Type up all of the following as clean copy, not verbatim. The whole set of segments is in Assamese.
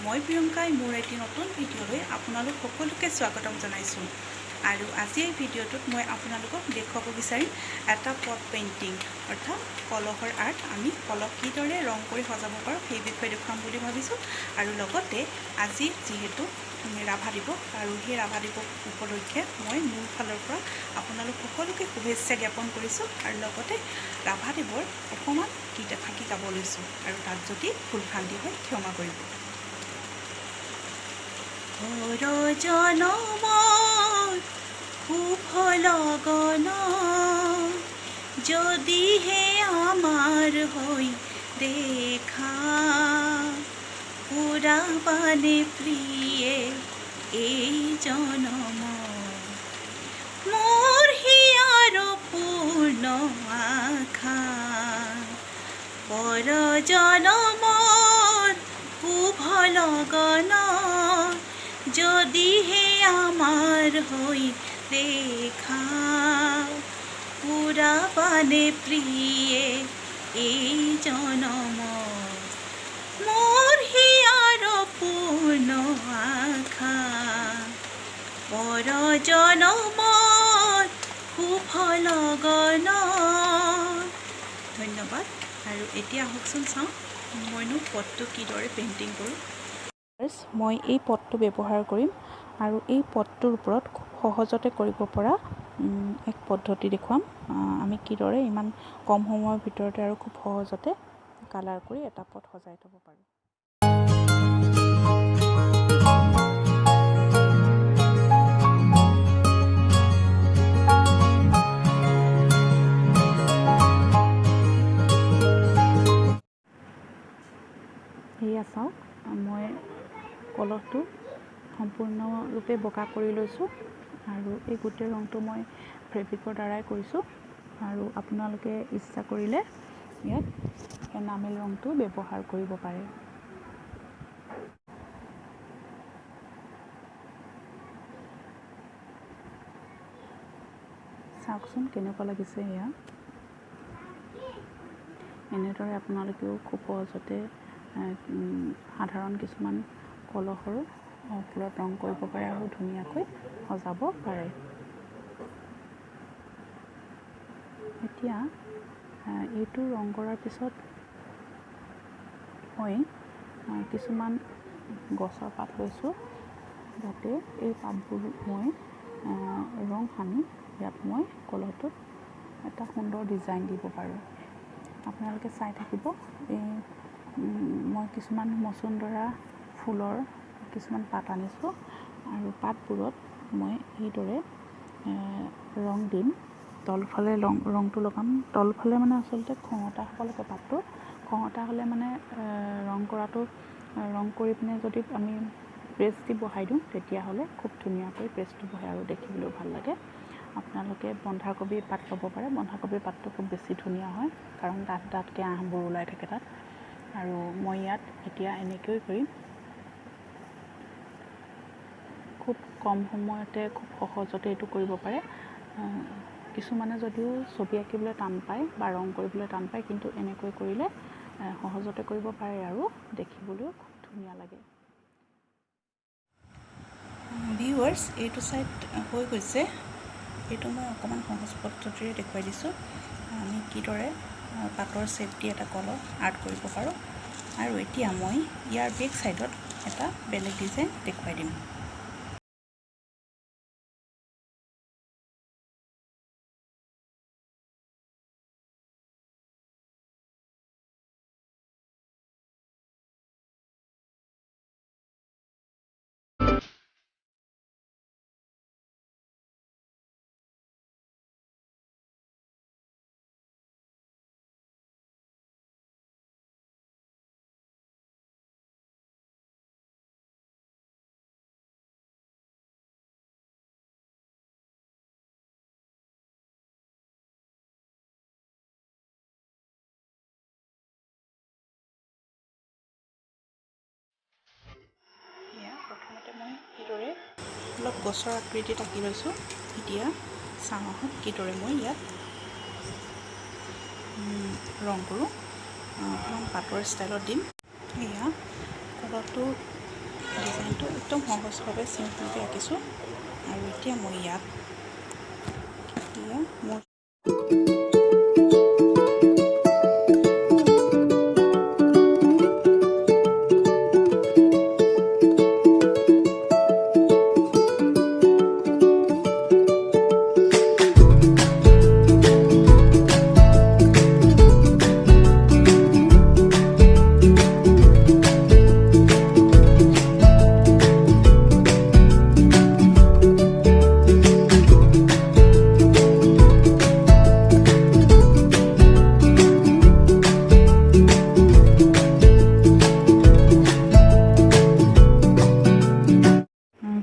মই প্ৰিয়ংকাই মোৰ এটি নতুন ভিডিঅ'লৈ আপোনালোক সকলোকে স্বাগতম জনাইছোঁ। আৰু আজি এই ভিডিঅ'টোত মই আপোনালোকক দেখুৱাব বিচাৰিম এটা পট পেইণ্টিং অৰ্থাৎ কলহৰ আৰ্ট। আমি কলহ কিদৰে ৰং কৰি সজাব পাৰোঁ সেই বিষয়ে দেখুৱাম বুলি ভাবিছোঁ। আৰু লগতে আজি যিহেতু ৰাভা দিৱস আৰু সেই ৰাভা দিৱস উপলক্ষে মই মোৰ ফালৰ পৰা আপোনালোক সকলোকে শুভেচ্ছা জ্ঞাপন কৰিছোঁ। আৰু লগতে ৰাভা দিৱসৰ অকণমান গীত এফাঁকি গাব লৈছোঁ, আৰু তাত যদি ভুল ভ্ৰান্তি হয় ক্ষমা কৰিব। জনমৰ শুভ লগন যদিহে আমাৰ হৈ দেখা পুৰাবানে প্ৰিয়ে এই জনম মোৰ হিয়াৰ পূৰ্ণ আশা পৰ জনমৰ শুভ লগন যদিহে আমাৰ হৈ দেখা পুৰাবানে প্ৰিয়ে এই জনম মোৰ হিয়াৰ পূৰ্ণ আশা পৰ জনমৰ শুভ লগন। ধন্যবাদ। আৰু এতিয়া আহকচোন চাওঁ মইনো পটটো কিদৰে পেইণ্টিং কৰোঁ। মই এই পটটো ব্যৱহাৰ কৰিম, আৰু এই পটটোৰ ওপৰত খুব সহজতে কৰিব পৰা এক পদ্ধতি দেখুৱাম। আমি কিদৰে ইমান কম সময়ৰ ভিতৰতে আৰু খুব সহজতে কালাৰ কৰি এটা পট সজাই থ'ব পাৰোঁ। এয়া চাওক, মই কলহটো সম্পূৰ্ণৰূপে বগা কৰি লৈছোঁ, আৰু এই গোটেই ৰংটো মই ফেব্ৰিকৰ দ্বাৰাই কৰিছোঁ। আৰু আপোনালোকে ইচ্ছা কৰিলে ইয়াত এনামেল ৰংটো ব্যৱহাৰ কৰিব পাৰে। চাওকচোন কেনেকুৱা লাগিছে। এয়া এনেদৰে আপোনালোকেও খুব সহজতে সাধাৰণ কিছুমান কলহৰ ফুলত ৰং কৰিব পাৰে আৰু ধুনীয়াকৈ সজাব পাৰে। এতিয়া এইটো ৰং কৰাৰ পিছত মই কিছুমান গছৰ পাত লৈছোঁ, যাতে এই পাতবোৰ মই ৰং সানি ইয়াত মই কলহটোত এটা সুন্দৰ ডিজাইন দিব পাৰোঁ। আপোনালোকে চাই থাকিব। এই মই কিছুমান মচুন্দৰা ফুলৰ কিছুমান পাত আনিছোঁ, আৰু পাতবোৰত মই এইদৰে ৰং দিম। তলফালে ৰংটো লগাম। তলফালে মানে আচলতে খহটা হ'ব লাগে পাতটো। খহটা হ'লে মানে ৰং কৰি পিনে যদি আমি প্ৰেছ দি বহাই দিওঁ তেতিয়াহ'লে খুব ধুনীয়াকৈ প্ৰেছটো বহে আৰু দেখিবলৈও ভাল লাগে। আপোনালোকে বন্ধাকবিৰ পাত ল'ব পাৰে। বন্ধাকবিৰ পাতটো খুব বেছি ধুনীয়া হয়, কাৰণ ডাঠকৈ আঁহবোৰ ওলাই থাকে তাত। আৰু মই ইয়াত এতিয়া এনেকৈ কৰিম। খুব কম সময়তে খুব সহজতে এইটো কৰিব পাৰে। কিছুমানে যদিও ছবি আঁকিবলৈ টান পায় বা ৰং কৰিবলৈ টান পায়, কিন্তু এনেকৈ কৰিলে সহজতে কৰিব পাৰে আৰু দেখিবলৈও খুব ধুনীয়া লাগে। ভিউৱাৰ্ছ, এইটো ছাইড হৈ গৈছে। এইটো মই অকণমান সহজ পদ্ধতিৰে দেখুৱাই দিছোঁ আমি কিদৰে পাতৰ ছেট দি এটা কলহ আৰ্ট কৰিব পাৰোঁ। আৰু এতিয়া মই ইয়াৰ বেক ছাইডত এটা বেলেগ ডিজাইন দেখুৱাই দিম। প্ৰথমতে মই কিদৰে অলপ গছৰ আকৃতিত আঁকি লৈছোঁ। এতিয়া চাহত কিদৰে মই ইয়াত ৰং কৰোঁ। অকণমান পাতৰ ষ্টাইলত দিম। এয়া কলহটো ডিজাইনটো একদম সহজভাৱে চিম্পলকৈ আঁকিছোঁ আৰু এতিয়া মই ইয়াত মোৰ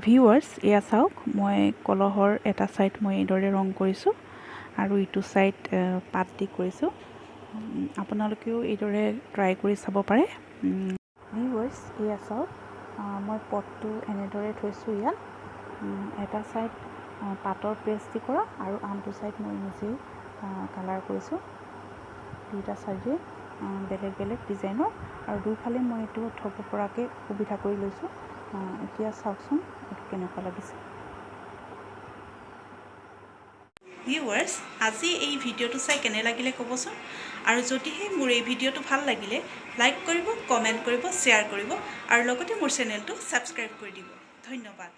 ভিউৱাৰ্ছ এয়া চাওক মই কলহৰ এটা ছাইড মই এইদৰে ৰং কৰিছোঁ আৰু ইটো ছাইড পাত দি কৰিছোঁ আপোনালোকেও এইদৰে ট্ৰাই কৰি চাব পাৰে ভিউৱাৰ্ছ এয়া চাওক মই পটটো এনেদৰে থৈছোঁ ইয়াত এটা ছাইড পাতৰ পেষ্ট দি কৰা আৰু আনটো ছাইড মই নিজেই কালাৰ কৰিছোঁ দুইটা ছাইডে বেলেগ বেলেগ ডিজাইনৰ আৰু দুইফালে মই এইটো থ'ব পৰাকৈ সুবিধা কৰি লৈছোঁ এতিয়া চাওকচোন এইটো কেনেকুৱা লাগিছে ভিউৱাৰ্ছ আজি এই ভিডিঅ'টো চাই কেনে লাগিলে ক'বচোন আৰু যদিহে মোৰ এই ভিডিঅ'টো ভাল লাগিলে লাইক কৰিব কমেণ্ট কৰিব শ্বেয়াৰ কৰিব আৰু লগতে মোৰ চেনেলটো ছাবস্ক্ৰাইব কৰি দিব ধন্যবাদ